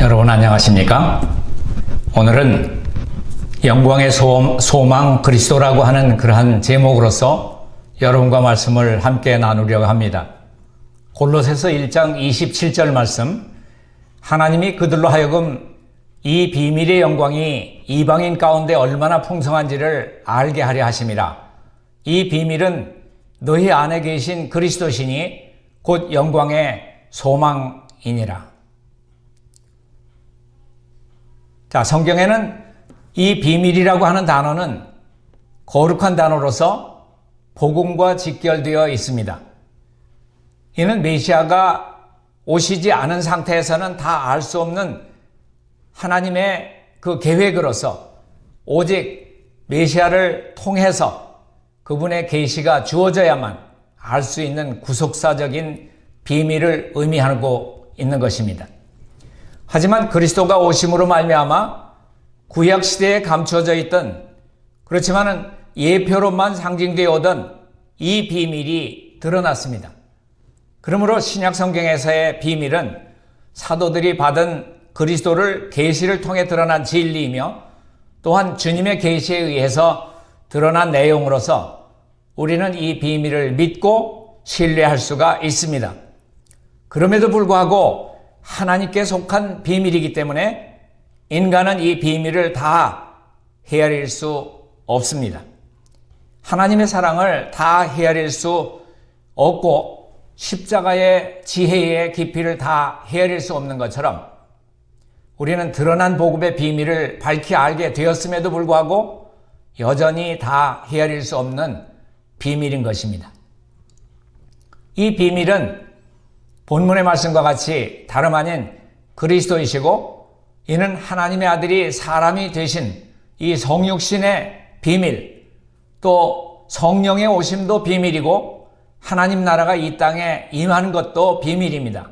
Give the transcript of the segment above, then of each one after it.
여러분 안녕하십니까? 오늘은 영광의 소망 그리스도라고 하는 그러한 제목으로서 여러분과 말씀을 함께 나누려고 합니다. 골로새서 1장 27절 말씀, 하나님이 그들로 하여금 이 비밀의 영광이 이방인 가운데 얼마나 풍성한지를 알게 하려 하심이라. 이 비밀은 너희 안에 계신 그리스도시니 곧 영광의 소망이니라. 자, 성경에는 이 비밀이라고 하는 단어는 거룩한 단어로서 복음과 직결되어 있습니다. 이는 메시아가 오시지 않은 상태에서는 다 알 수 없는 하나님의 그 계획으로서 오직 메시아를 통해서 그분의 계시가 주어져야만 알 수 있는 구속사적인 비밀을 의미하고 있는 것입니다. 하지만 그리스도가 오심으로 말미암아 구약 시대에 감춰져 있던, 그렇지만은 예표로만 상징되어 오던 이 비밀이 드러났습니다. 그러므로 신약 성경에서의 비밀은 사도들이 받은 그리스도를 계시를 통해 드러난 진리이며 또한 주님의 계시에 의해서 드러난 내용으로서 우리는 이 비밀을 믿고 신뢰할 수가 있습니다. 그럼에도 불구하고 하나님께 속한 비밀이기 때문에 인간은 이 비밀을 다 헤아릴 수 없습니다. 하나님의 사랑을 다 헤아릴 수 없고 십자가의 지혜의 깊이를 다 헤아릴 수 없는 것처럼 우리는 드러난 복음의 비밀을 밝히 알게 되었음에도 불구하고 여전히 다 헤아릴 수 없는 비밀인 것입니다. 이 비밀은 본문의 말씀과 같이 다름 아닌 그리스도이시고, 이는 하나님의 아들이 사람이 되신 이 성육신의 비밀, 또 성령의 오심도 비밀이고 하나님 나라가 이 땅에 임하는 것도 비밀입니다.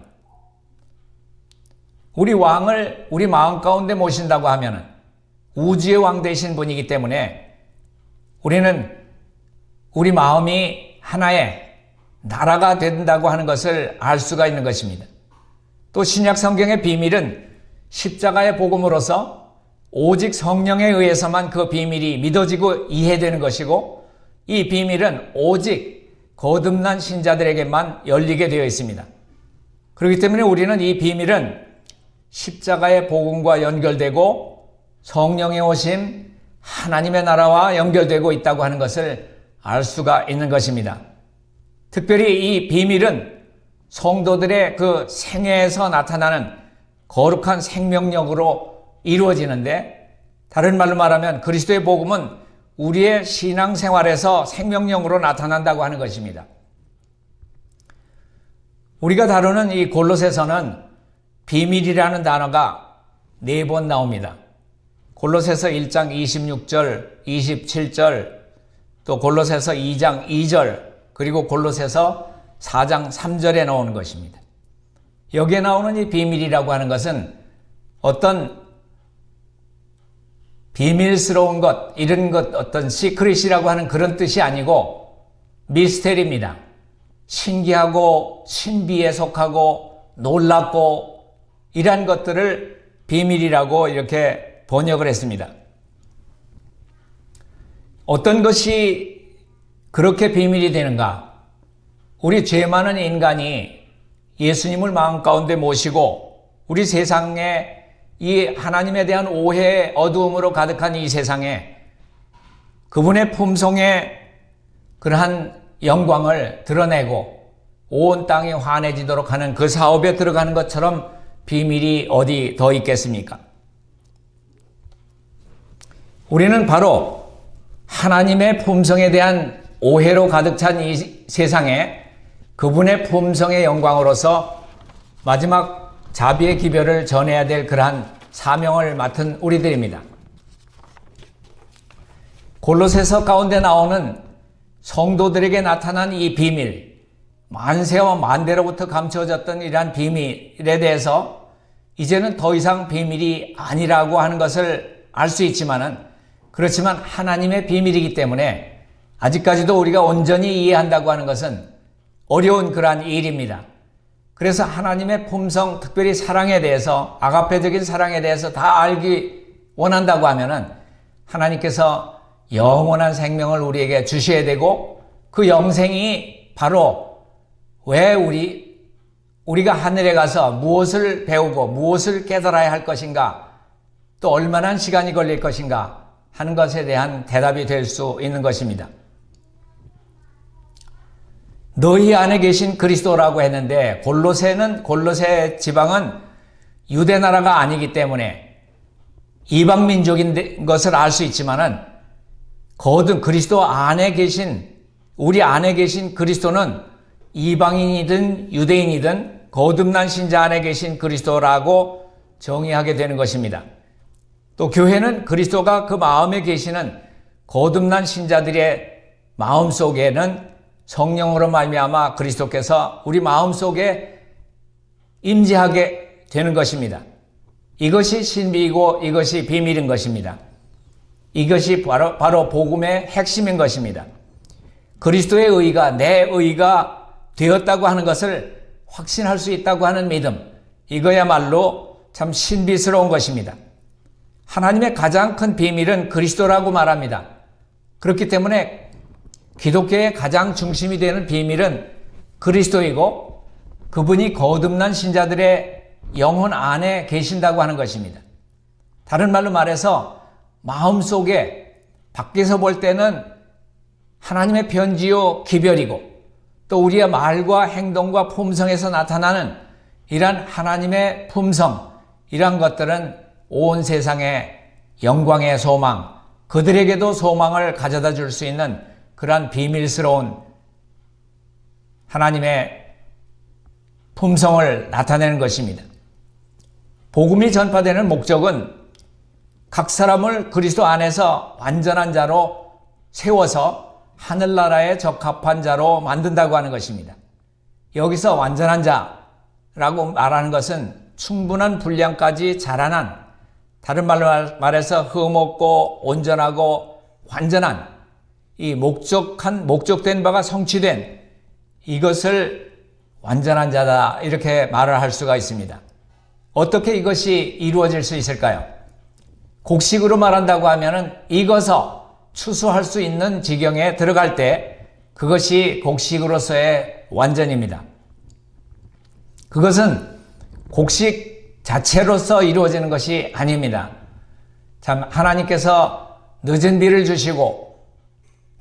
우리 왕을 우리 마음 가운데 모신다고 하면 우주의 왕 되신 분이기 때문에 우리는 우리 마음이 하나의 나라가 된다고 하는 것을 알 수가 있는 것입니다. 또 신약 성경의 비밀은 십자가의 복음으로서 오직 성령에 의해서만 그 비밀이 믿어지고 이해되는 것이고, 이 비밀은 오직 거듭난 신자들에게만 열리게 되어 있습니다. 그렇기 때문에 우리는 이 비밀은 십자가의 복음과 연결되고 성령의 오심, 하나님의 나라와 연결되고 있다고 하는 것을 알 수가 있는 것입니다. 특별히 이 비밀은 성도들의 그 생애에서 나타나는 거룩한 생명력으로 이루어지는데, 다른 말로 말하면 그리스도의 복음은 우리의 신앙생활에서 생명력으로 나타난다고 하는 것입니다. 우리가 다루는 이 골로새서는 비밀이라는 단어가 4번 나옵니다. 골로새서 1장 26절, 27절, 또 골로새서 2장 2절, 그리고 골로새서 4장 3절에 나오는 것입니다. 여기에 나오는 이 비밀이라고 하는 것은 어떤 비밀스러운 것, 이런 것, 어떤 시크릿이라고 하는 그런 뜻이 아니고 미스테리입니다. 신기하고 신비에 속하고 놀랍고 이러한 것들을 비밀이라고 이렇게 번역을 했습니다. 어떤 것이 그렇게 비밀이 되는가? 우리 죄 많은 인간이 예수님을 마음 가운데 모시고 우리 세상에 이 하나님에 대한 오해, 어두움으로 가득한 이 세상에 그분의 품성의 그러한 영광을 드러내고 온 땅이 환해지도록 하는 그 사업에 들어가는 것처럼 비밀이 어디 더 있겠습니까? 우리는 바로 하나님의 품성에 대한 오해로 가득 찬 이 세상에 그분의 품성의 영광으로서 마지막 자비의 기별을 전해야 될 그러한 사명을 맡은 우리들입니다. 골로새서 가운데 나오는 성도들에게 나타난 이 비밀, 만세와 만대로부터 감춰졌던 이러한 비밀에 대해서 이제는 더 이상 비밀이 아니라고 하는 것을 알 수 그렇지만 하나님의 비밀이기 때문에 아직까지도 우리가 온전히 이해한다고 하는 것은 어려운 그러한 일입니다. 그래서 하나님의 품성, 특별히 사랑에 대해서, 아가페적인 사랑에 대해서 다 알기 원한다고 하면은 하나님께서 영원한 생명을 우리에게 주셔야 되고, 그 영생이 바로 왜 우리가 하늘에 가서 무엇을 배우고 무엇을 깨달아야 할 것인가, 또 얼마나 시간이 걸릴 것인가 하는 것에 대한 대답이 될 수 있는 것입니다. 너희 안에 계신 그리스도라고 했는데, 골로새 지방은 유대 나라가 아니기 때문에 이방 민족인 것을 알 수 있지만은, 그리스도 안에 계신, 우리 안에 계신 그리스도는 이방인이든 유대인이든 거듭난 신자 안에 계신 그리스도라고 정의하게 되는 것입니다. 또 교회는 그리스도가 그 마음에 계시는 거듭난 신자들의 마음 속에는 성령으로 말미암아 그리스도께서 우리 마음속에 임재하게 되는 것입니다. 이것이 신비이고 이것이 비밀인 것입니다. 이것이 바로 복음의 핵심인 것입니다. 그리스도의 의가 내 의가 되었다고 하는 것을 확신할 수 있다고 하는 믿음, 이거야말로 참 신비스러운 것입니다. 하나님의 가장 큰 비밀은 그리스도라고 말합니다. 그렇기 때문에 기독교의 가장 중심이 되는 비밀은 그리스도이고, 그분이 거듭난 신자들의 영혼 안에 계신다고 하는 것입니다. 다른 말로 말해서 마음속에, 밖에서 볼 때는 하나님의 편지요 기별이고, 또 우리의 말과 행동과 품성에서 나타나는 이러한 하나님의 품성, 이러한 것들은 온 세상의 영광의 소망, 그들에게도 소망을 가져다 줄 수 있는 그러한 비밀스러운 하나님의 품성을 나타내는 것입니다. 복음이 전파되는 목적은 각 사람을 그리스도 안에서 완전한 자로 세워서 하늘나라에 적합한 자로 만든다고 하는 것입니다. 여기서 완전한 자라고 말하는 것은 충분한 분량까지 자라난, 다른 말로 말해서 흠없고 온전하고 완전한, 이 목적된 바가 성취된 이것을 완전한 자다, 이렇게 말을 할 수가 있습니다. 어떻게 이것이 이루어질 수 있을까요? 곡식으로 말한다고 하면은 익어서 추수할 수 있는 지경에 들어갈 때 그것이 곡식으로서의 완전입니다. 그것은 곡식 자체로서 이루어지는 것이 아닙니다. 참, 하나님께서 늦은 비를 주시고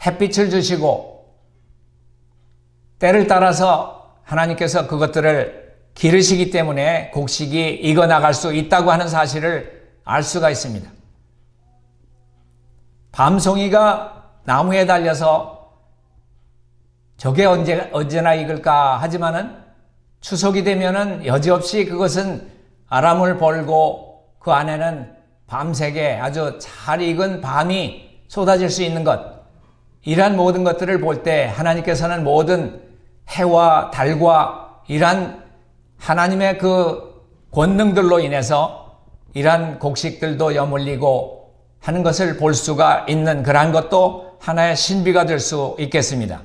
햇빛을 주시고 때를 따라서 하나님께서 그것들을 기르시기 때문에 곡식이 익어나갈 수 있다고 하는 사실을 알 수가 있습니다. 밤송이가 나무에 달려서 저게 언제나 익을까 하지만은 추석이 되면은 여지없이 그것은 아람을 벌고 그 안에는 밤새게 아주 잘 익은 밤이 쏟아질 수 있는 것, 이러한 모든 것들을 볼 때 하나님께서는 모든 해와 달과 이러한 하나님의 그 권능들로 인해서 이러한 곡식들도 여물리고 하는 것을 볼 수가 있는 그러한 것도 하나의 신비가 될 수 있겠습니다.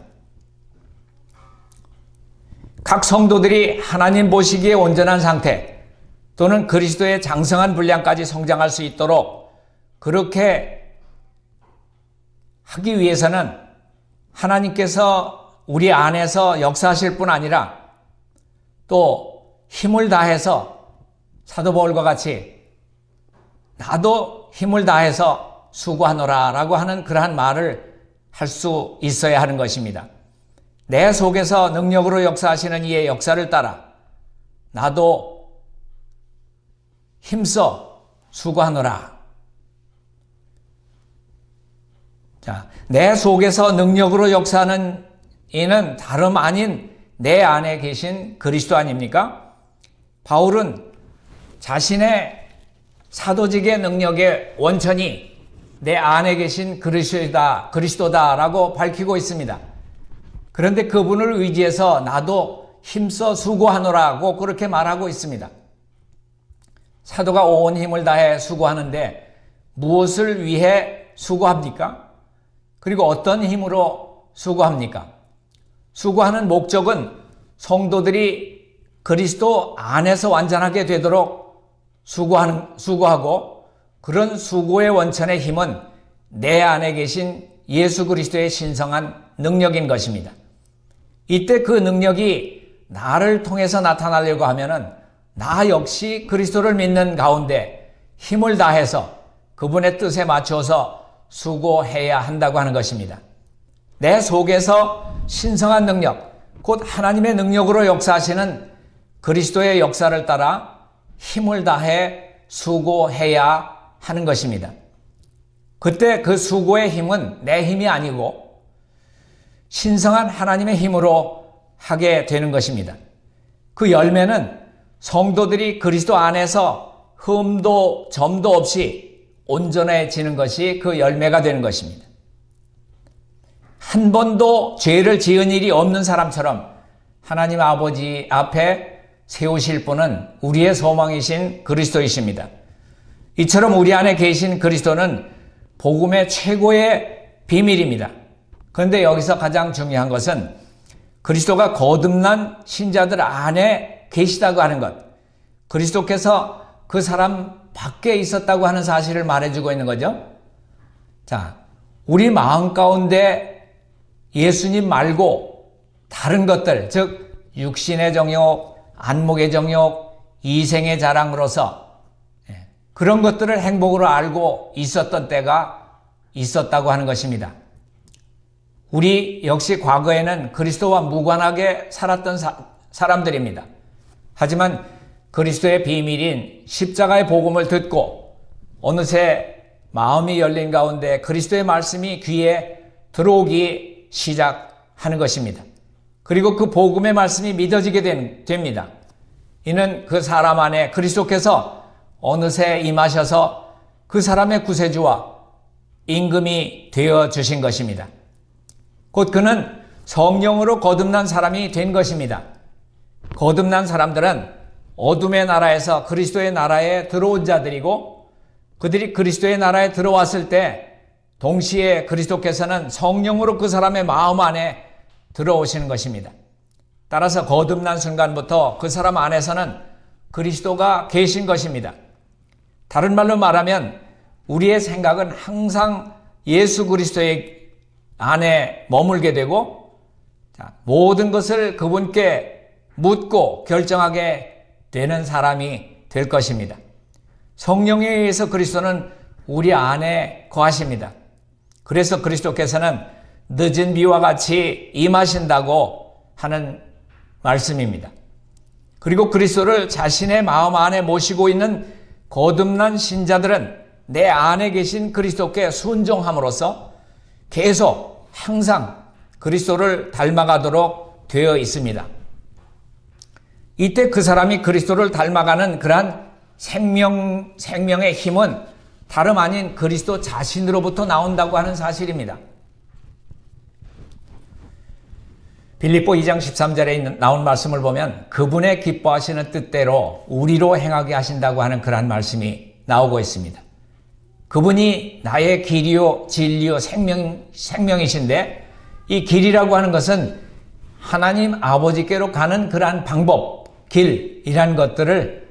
각 성도들이 하나님 보시기에 온전한 상태 또는 그리스도의 장성한 분량까지 성장할 수 있도록 그렇게 하기 위해서는 하나님께서 우리 안에서 역사하실 뿐 아니라 또 힘을 다해서 사도 바울과 같이 나도 힘을 다해서 수고하노라 라고 하는 그러한 말을 할 수 있어야 하는 것입니다. 내 속에서 능력으로 역사하시는 이의 역사를 따라 나도 힘써 수고하노라. 자, 내 속에서 능력으로 역사하는 이는 다름 아닌 내 안에 계신 그리스도 아닙니까? 바울은 자신의 사도직의 능력의 원천이 내 안에 계신 그리스도다라고 밝히고 있습니다. 그런데 그분을 의지해서 나도 힘써 수고하노라고 그렇게 말하고 있습니다. 사도가 온 힘을 다해 수고하는데 무엇을 위해 수고합니까? 그리고 어떤 힘으로 수고합니까? 수고하는 목적은 성도들이 그리스도 안에서 완전하게 되도록 수고하고 그런 수고의 원천의 힘은 내 안에 계신 예수 그리스도의 신성한 능력인 것입니다. 이때 그 능력이 나를 통해서 나타나려고 하면은 나 역시 그리스도를 믿는 가운데 힘을 다해서 그분의 뜻에 맞춰서 수고해야 한다고 하는 것입니다. 내 속에서 신성한 능력, 곧 하나님의 능력으로 역사하시는 그리스도의 역사를 따라 힘을 다해 수고해야 하는 것입니다. 그때 그 수고의 힘은 내 힘이 아니고 신성한 하나님의 힘으로 하게 되는 것입니다. 그 열매는 성도들이 그리스도 안에서 흠도 점도 없이 온전해지는 것이 그 열매가 되는 것입니다. 한 번도 죄를 지은 일이 없는 사람처럼 하나님 아버지 앞에 세우실 분은 우리의 소망이신 그리스도이십니다. 이처럼 우리 안에 계신 그리스도는 복음의 최고의 비밀입니다. 그런데 여기서 가장 중요한 것은 그리스도가 거듭난 신자들 안에 계시다고 하는 것, 그리스도께서 그 사람 밖에 있었다고 하는 사실을 말해주고 있는 거죠. 자, 우리 마음 가운데 예수님 말고 다른 것들, 즉 육신의 정욕, 안목의 정욕, 이생의 자랑으로서 그런 것들을 행복으로 알고 있었던 때가 있었다고 하는 것입니다. 우리 역시 과거에는 그리스도와 무관하게 살았던 사람들입니다. 하지만 그리스도의 비밀인 십자가의 복음을 듣고 어느새 마음이 열린 가운데 그리스도의 말씀이 귀에 들어오기 시작하는 것입니다. 그리고 그 복음의 말씀이 믿어지게 됩니다. 이는 그 사람 안에 그리스도께서 어느새 임하셔서 그 사람의 구세주와 임금이 되어 주신 것입니다. 곧 그는 성령으로 거듭난 사람이 된 것입니다. 거듭난 사람들은 어둠의 나라에서 그리스도의 나라에 들어온 자들이고 그들이 그리스도의 나라에 들어왔을 때 동시에 그리스도께서는 성령으로 그 사람의 마음 안에 들어오시는 것입니다. 따라서 거듭난 순간부터 그 사람 안에서는 그리스도가 계신 것입니다. 다른 말로 말하면 우리의 생각은 항상 예수 그리스도의 안에 머물게 되고 모든 것을 그분께 묻고 결정하게 되는 사람이 될 것입니다. 성령에 의해서 그리스도는 우리 안에 거하십니다. 그래서 그리스도께서는 늦은 비와 같이 임하신다고 하는 말씀입니다. 그리고 그리스도를 자신의 마음 안에 모시고 있는 거듭난 신자들은 내 안에 계신 그리스도께 순종함으로써 계속 항상 그리스도를 닮아가도록 되어 있습니다. 이때 그 사람이 그리스도를 닮아가는 그러한 생명의 힘은 다름 아닌 그리스도 자신으로부터 나온다고 하는 사실입니다. 빌립보 2장 13절에 나온 말씀을 보면 그분의 기뻐하시는 뜻대로 우리로 행하게 하신다고 하는 그러한 말씀이 나오고 있습니다. 그분이 나의 길이요 진리요 생명이신데 이 길이라고 하는 것은 하나님 아버지께로 가는 그러한 방법, 길이란 것들을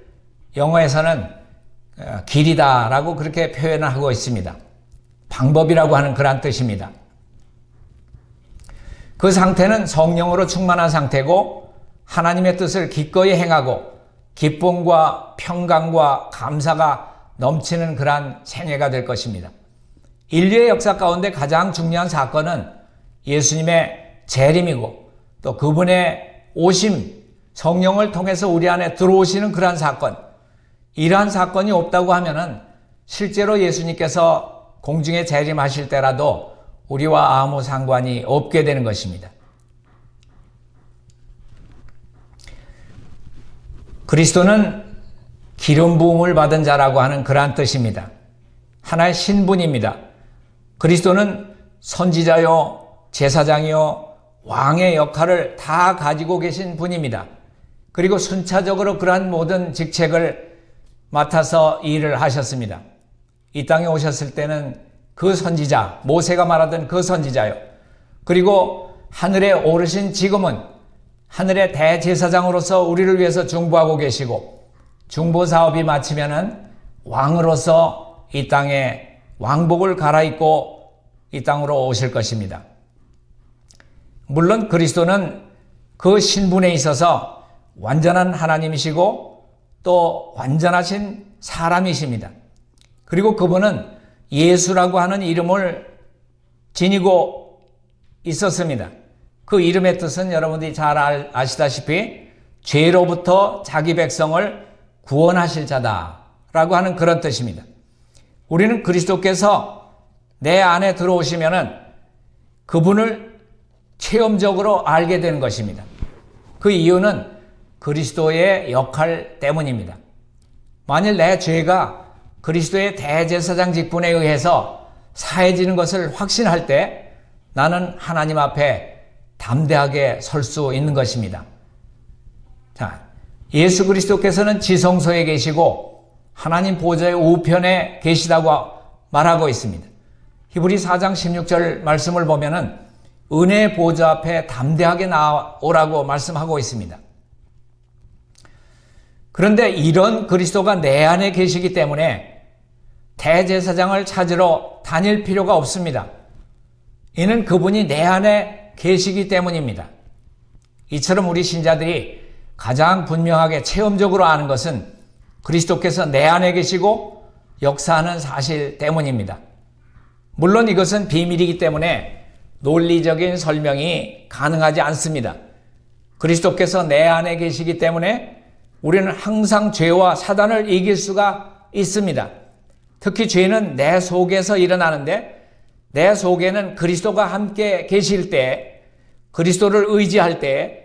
영어에서는 길이다라고 그렇게 표현하고 있습니다. 방법이라고 하는 그러한 뜻입니다. 그 상태는 성령으로 충만한 상태고 하나님의 뜻을 기꺼이 행하고 기쁨과 평강과 감사가 넘치는 그러한 생애가 될 것입니다. 인류의 역사 가운데 가장 중요한 사건은 예수님의 재림이고 또 그분의 오심, 성령을 통해서 우리 안에 들어오시는 그러한 사건, 이러한 사건이 없다고 하면은 실제로 예수님께서 공중에 재림하실 때라도 우리와 아무 상관이 없게 되는 것입니다. 그리스도는 기름 부음을 받은 자라고 하는 그러한 뜻입니다. 하나의 신분입니다. 그리스도는 선지자요, 제사장이요, 왕의 역할을 다 가지고 계신 분입니다. 그리고 순차적으로 그러한 모든 직책을 맡아서 일을 하셨습니다. 이 땅에 오셨을 때는 그 선지자, 모세가 말하던 그 선지자요. 그리고 하늘에 오르신 지금은 하늘의 대제사장으로서 우리를 위해서 중보하고 계시고, 중보 사업이 마치면은 왕으로서 이 땅에 왕복을 갈아입고 이 땅으로 오실 것입니다. 물론 그리스도는 그 신분에 있어서 완전한 하나님이시고 또 완전하신 사람이십니다. 그리고 그분은 예수라고 하는 이름을 지니고 있었습니다. 그 이름의 뜻은 여러분들이 잘 아시다시피 죄로부터 자기 백성을 구원하실 자다라고 하는 그런 뜻입니다. 우리는 그리스도께서 내 안에 들어오시면은 그분을 체험적으로 알게 되는 것입니다. 그 이유는 그리스도의 역할 때문입니다. 만일 내 죄가 그리스도의 대제사장 직분에 의해서 사해지는 것을 확신할 때 나는 하나님 앞에 담대하게 설 수 있는 것입니다. 자, 예수 그리스도께서는 지성소에 계시고 하나님 보좌의 우편에 계시다고 말하고 있습니다. 히브리 4장 16절 말씀을 보면은 은혜의 보좌 앞에 담대하게 나오라고 말씀하고 있습니다. 그런데 이런 그리스도가 내 안에 계시기 때문에 대제사장을 찾으러 다닐 필요가 없습니다. 이는 그분이 내 안에 계시기 때문입니다. 이처럼 우리 신자들이 가장 분명하게 체험적으로 아는 것은 그리스도께서 내 안에 계시고 역사하는 사실 때문입니다. 물론 이것은 비밀이기 때문에 논리적인 설명이 가능하지 않습니다. 그리스도께서 내 안에 계시기 때문에 우리는 항상 죄와 사단을 이길 수가 있습니다. 특히 죄는 내 속에서 일어나는데 내 속에는 그리스도가 함께 계실 때, 그리스도를 의지할 때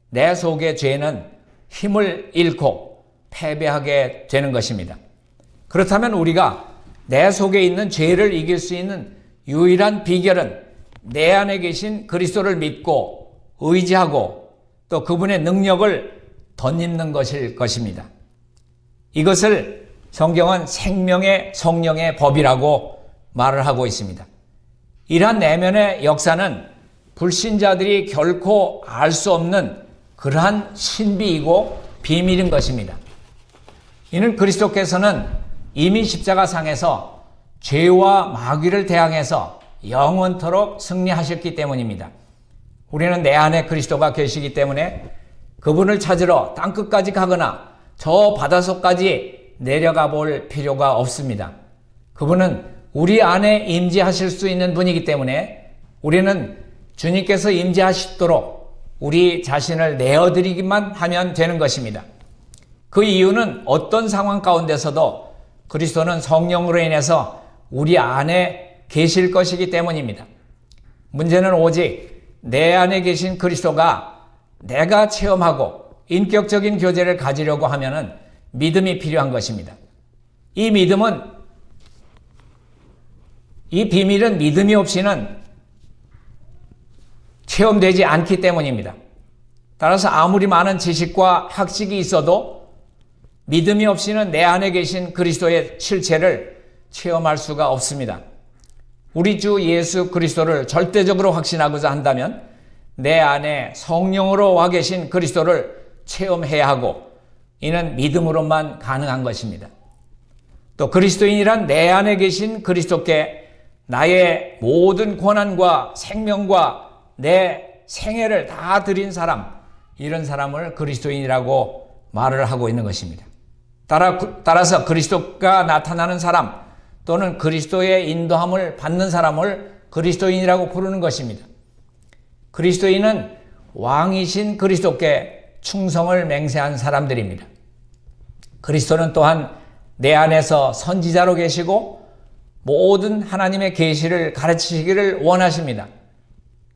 내 속의 죄는 힘을 잃고 패배하게 되는 것입니다. 그렇다면 우리가 내 속에 있는 죄를 이길 수 있는 유일한 비결은 내 안에 계신 그리스도를 믿고 의지하고 또 그분의 능력을 덧입는 것일 것입니다. 이것을 성경은 생명의 성령의 법이라고 말을 하고 있습니다. 이러한 내면의 역사는 불신자들이 결코 알 수 없는 그러한 신비이고 비밀인 것입니다. 이는 그리스도께서는 이미 십자가상에서 죄와 마귀를 대항해서 영원토록 승리하셨기 때문입니다. 우리는 내 안에 그리스도가 계시기 때문에 그분을 찾으러 땅끝까지 가거나 저 바다속까지 내려가 볼 필요가 없습니다. 그분은 우리 안에 임재하실 수 있는 분이기 때문에 우리는 주님께서 임재하시도록 우리 자신을 내어드리기만 하면 되는 것입니다. 그 이유는 어떤 상황 가운데서도 그리스도는 성령으로 인해서 우리 안에 계실 것이기 때문입니다. 문제는 오직 내 안에 계신 그리스도가 내가 체험하고 인격적인 교제를 가지려고 하면은 믿음이 필요한 것입니다. 이 비밀은 믿음이 없이는 체험되지 않기 때문입니다. 따라서 아무리 많은 지식과 학식이 있어도 믿음이 없이는 내 안에 계신 그리스도의 실체를 체험할 수가 없습니다. 우리 주 예수 그리스도를 절대적으로 확신하고자 한다면 내 안에 성령으로 와 계신 그리스도를 체험해야 하고 이는 믿음으로만 가능한 것입니다. 또 그리스도인이란 내 안에 계신 그리스도께 나의 모든 권한과 생명과 내 생애를 다 드린 사람, 이런 사람을 그리스도인이라고 말을 하고 있는 것입니다. 따라서 그리스도가 나타나는 사람 또는 그리스도의 인도함을 받는 사람을 그리스도인이라고 부르는 것입니다. 그리스도인은 왕이신 그리스도께 충성을 맹세한 사람들입니다. 그리스도는 또한 내 안에서 선지자로 계시고 모든 하나님의 계시를 가르치시기를 원하십니다.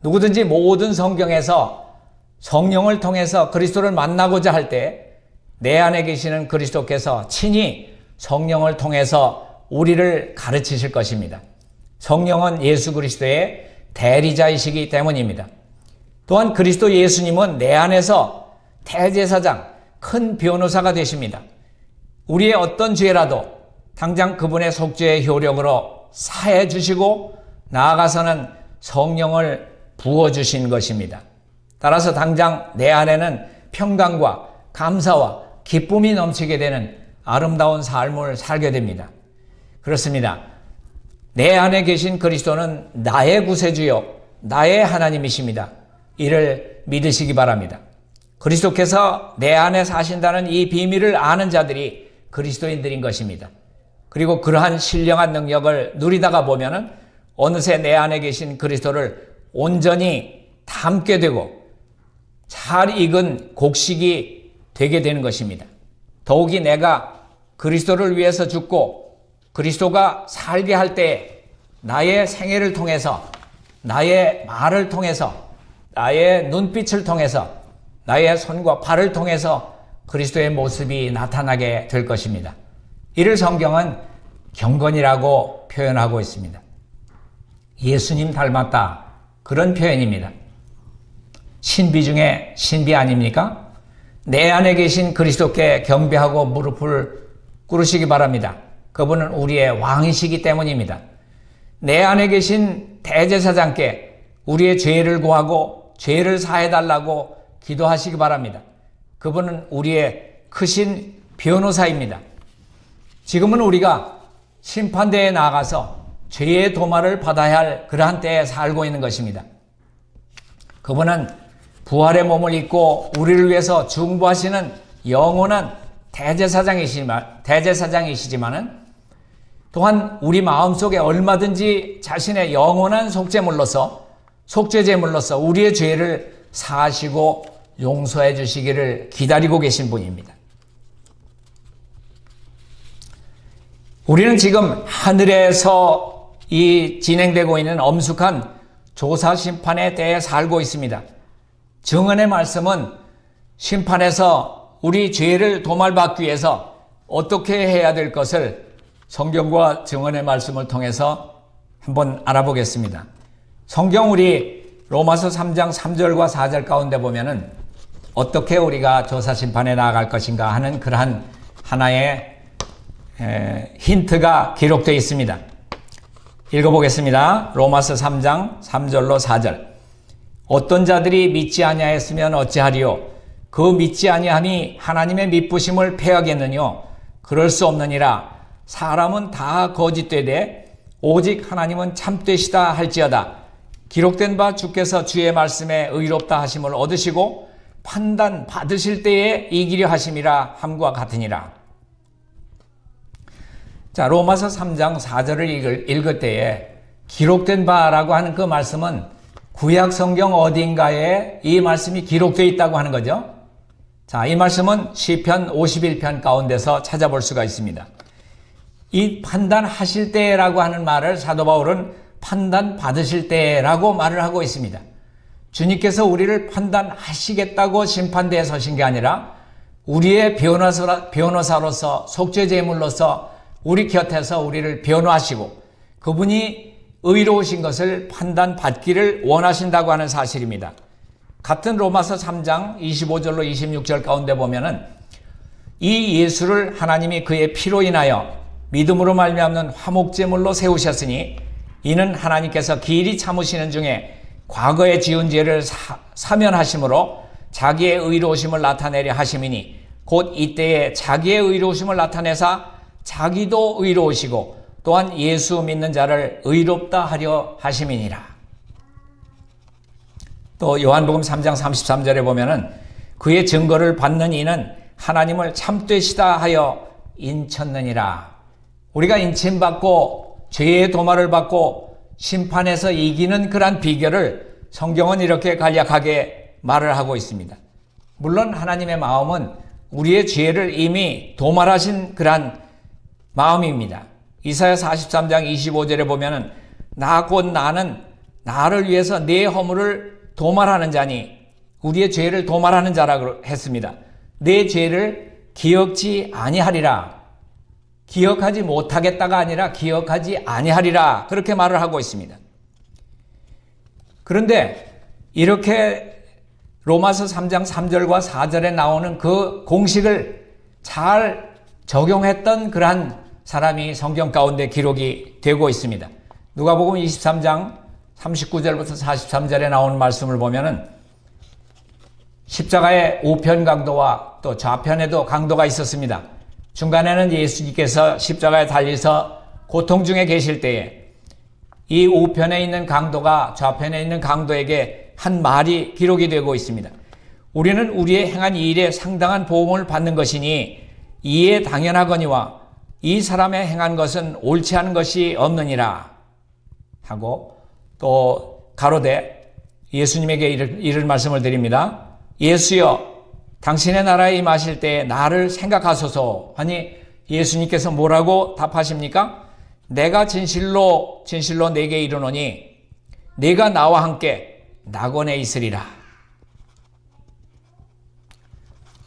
누구든지 모든 성경에서 성령을 통해서 그리스도를 만나고자 할 때 내 안에 계시는 그리스도께서 친히 성령을 통해서 우리를 가르치실 것입니다. 성령은 예수 그리스도의 대리자이시기 때문입니다. 또한 그리스도 예수님은 내 안에서 대제사장, 큰 변호사가 되십니다. 우리의 어떤 죄라도 당장 그분의 속죄의 효력으로 사해 주시고 나아가서는 성령을 부어주신 것입니다. 따라서 당장 내 안에는 평강과 감사와 기쁨이 넘치게 되는 아름다운 삶을 살게 됩니다. 그렇습니다. 내 안에 계신 그리스도는 나의 구세주요 나의 하나님이십니다. 이를 믿으시기 바랍니다. 그리스도께서 내 안에 사신다는 이 비밀을 아는 자들이 그리스도인들인 것입니다. 그리고 그러한 신령한 능력을 누리다가 보면은 어느새 내 안에 계신 그리스도를 온전히 닮게 되고 잘 익은 곡식이 되게 되는 것입니다. 더욱이 내가 그리스도를 위해서 죽고 그리스도가 살게 할 때 나의 생애를 통해서 나의 말을 통해서 나의 눈빛을 통해서 나의 손과 발을 통해서 그리스도의 모습이 나타나게 될 것입니다. 이를 성경은 경건이라고 표현하고 있습니다. 예수님 닮았다. 그런 표현입니다. 신비 중에 신비 아닙니까? 내 안에 계신 그리스도께 경배하고 무릎을 꿇으시기 바랍니다. 그분은 우리의 왕이시기 때문입니다. 내 안에 계신 대제사장께 우리의 죄를 구하고 죄를 사해달라고 기도하시기 바랍니다. 그분은 우리의 크신 변호사입니다. 지금은 우리가 심판대에 나가서 죄의 도말을 받아야 할 그러한 때에 살고 있는 것입니다. 그분은 부활의 몸을 입고 우리를 위해서 중보하시는 영원한 대제사장이시지만은 또한 우리 마음속에 얼마든지 자신의 영원한 속죄제물로서 우리의 죄를 사하시고 용서해 주시기를 기다리고 계신 분입니다. 우리는 지금 하늘에서 진행되고 있는 엄숙한 조사 심판에 대해 살고 있습니다. 증언의 말씀은 심판에서 우리 죄를 도말받기 위해서 어떻게 해야 될 것을 성경과 증언의 말씀을 통해서 한번 알아보겠습니다. 성경 우리 로마서 3장 3절과 4절 가운데 보면은 어떻게 우리가 조사 심판에 나아갈 것인가 하는 그러한 하나의 힌트가 기록되어 있습니다. 읽어보겠습니다. 로마서 3장 3절로 4절. 어떤 자들이 믿지 아니하였으면 어찌하리요? 그 믿지 아니함이 하나님의 미쁘심을 패하겠느뇨? 그럴 수 없느니라. 사람은 다 거짓되되 오직 하나님은 참되시다 할지어다. 기록된 바 주께서 주의 말씀에 의롭다 하심을 얻으시고 판단 받으실 때에 이기려 하심이라 함과 같으니라. 자, 로마서 3장 4절을 읽을 때에 기록된 바라고 하는 그 말씀은 구약 성경 어딘가에 이 말씀이 기록되어 있다고 하는 거죠. 자, 이 말씀은 시편 51편 가운데서 찾아볼 수가 있습니다. 이 판단하실 때라고 하는 말을 사도 바울은 판단 받으실 때라고 말을 하고 있습니다. 주님께서 우리를 판단하시겠다고 심판대에 서신 게 아니라 우리의 변호사로서 속죄제물로서 우리 곁에서 우리를 변호하시고 그분이 의로우신 것을 판단받기를 원하신다고 하는 사실입니다. 같은 로마서 3장 25절로 26절 가운데 보면은 이 예수를 하나님이 그의 피로 인하여 믿음으로 말미암는 화목제물로 세우셨으니 이는 하나님께서 길이 참으시는 중에 과거에 지은 죄를 사면하심으로 자기의 의로우심을 나타내려 하심이니 곧 이때에 자기의 의로우심을 나타내사 자기도 의로우시고 또한 예수 믿는 자를 의롭다 하려 하심이니라. 또 요한복음 3장 33절에 보면은 그의 증거를 받는 이는 하나님을 참되시다 하여 인쳤느니라. 우리가 인침받고 죄의 도말을 받고 심판에서 이기는 그러한 비결을 성경은 이렇게 간략하게 말을 하고 있습니다. 물론 하나님의 마음은 우리의 죄를 이미 도말하신 그러한 마음입니다. 이사야 43장 25절에 보면은 나 곧 나는 나를 위해서 내 허물을 도말하는 자니 우리의 죄를 도말하는 자라고 했습니다. 내 죄를 기억지 아니하리라. 기억하지 못하겠다가 아니라 기억하지 아니하리라. 그렇게 말을 하고 있습니다. 그런데 이렇게 로마서 3장 3절과 4절에 나오는 그 공식을 잘 적용했던 그러한 사람이 성경 가운데 기록이 되고 있습니다. 누가복음 23장 39절부터 43절에 나오는 말씀을 보면은 십자가의 우편 강도와 또 좌편에도 강도가 있었습니다. 중간에는 예수님께서 십자가에 달려서 고통 중에 계실 때에 이 우편에 있는 강도가 좌편에 있는 강도에게 한 말이 기록이 되고 있습니다. 우리는 우리의 행한 이 일에 상당한 보응을 받는 것이니 이에 당연하거니와 이 사람의 행한 것은 옳지 않은 것이 없느니라 하고 또 가로되 예수님에게 이를 말씀을 드립니다. 예수여 당신의 나라에 임하실 때에 나를 생각하소서 하니 예수님께서 뭐라고 답하십니까? 내가 진실로 내게 이르노니 네가 나와 함께 낙원에 있으리라.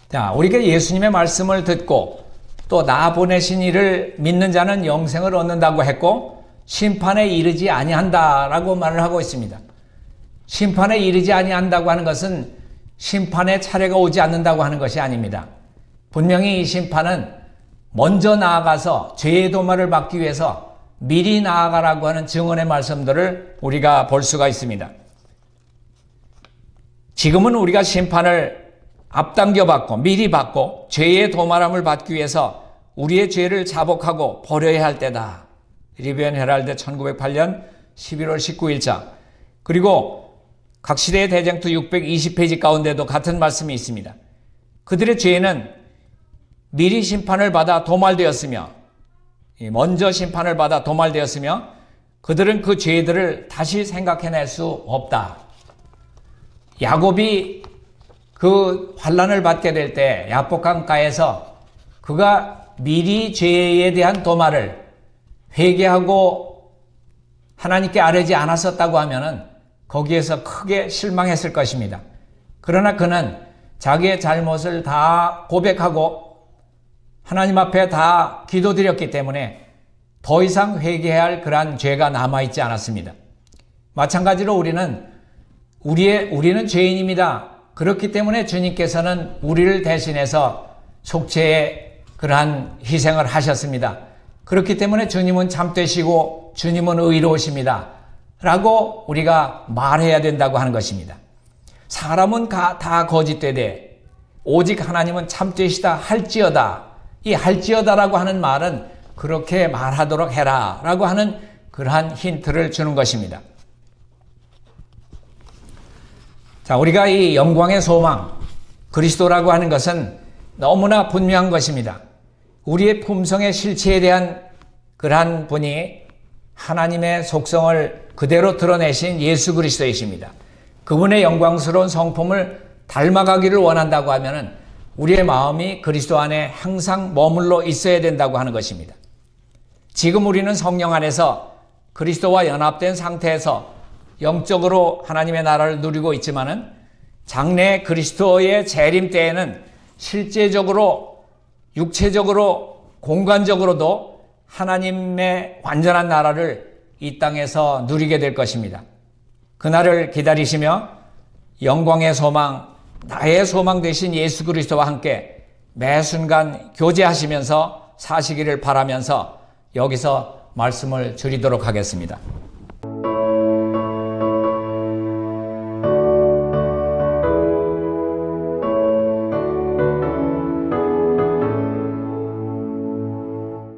자, 우리가 예수님의 말씀을 듣고 또 나 보내신 이를 믿는 자는 영생을 얻는다고 했고 심판에 이르지 아니한다라고 말을 하고 있습니다. 심판에 이르지 아니한다고 하는 것은 심판의 차례가 오지 않는다고 하는 것이 아닙니다. 분명히 이 심판은 먼저 나아가서 죄의 도말을 받기 위해서 미리 나아가라고 하는 증언의 말씀들을 우리가 볼 수가 있습니다. 지금은 우리가 심판을 앞당겨 받고 미리 받고 죄의 도말함을 받기 위해서 우리의 죄를 자복하고 버려야 할 때다. 리비언 헤럴드 1908년 11월 19일자. 그리고 각 시대의 대쟁투 620페이지 가운데도 같은 말씀이 있습니다. 그들의 죄는 미리 심판을 받아 도말되었으며 먼저 심판을 받아 도말되었으며 그들은 그 죄들을 다시 생각해낼 수 없다. 야곱이 그 환난을 받게 될 때 야복강가에서 그가 미리 죄에 대한 도말을 회개하고 하나님께 아뢰지 않았었다고 하면은 거기에서 크게 실망했을 것입니다. 그러나 그는 자기의 잘못을 다 고백하고 하나님 앞에 다 기도드렸기 때문에 더 이상 회개해야 할 그러한 죄가 남아있지 않았습니다. 마찬가지로 우리는 죄인입니다. 그렇기 때문에 주님께서는 우리를 대신해서 속죄의 그러한 희생을 하셨습니다. 그렇기 때문에 주님은 참되시고 주님은 의로우십니다. 라고 우리가 말해야 된다고 하는 것입니다. 사람은 다 거짓되되 오직 하나님은 참되시다 할지어다. 이 할지어다라고 하는 말은 그렇게 말하도록 해라 라고 하는 그러한 힌트를 주는 것입니다. 자, 우리가 이 영광의 소망, 그리스도라고 하는 것은 너무나 분명한 것입니다. 우리의 품성의 실체에 대한 그러한 분이 하나님의 속성을 그대로 드러내신 예수 그리스도이십니다. 그분의 영광스러운 성품을 닮아가기를 원한다고 하면은 우리의 마음이 그리스도 안에 항상 머물러 있어야 된다고 하는 것입니다. 지금 우리는 성령 안에서 그리스도와 연합된 상태에서 영적으로 하나님의 나라를 누리고 있지만은 장래 그리스도의 재림 때에는 실제적으로 육체적으로 공간적으로도 하나님의 완전한 나라를 이 땅에서 누리게 될 것입니다. 그날을 기다리시며 영광의 소망, 나의 소망 되신 예수 그리스도와 함께 매 순간 교제하시면서 사시기를 바라면서 여기서 말씀을 줄이도록 하겠습니다.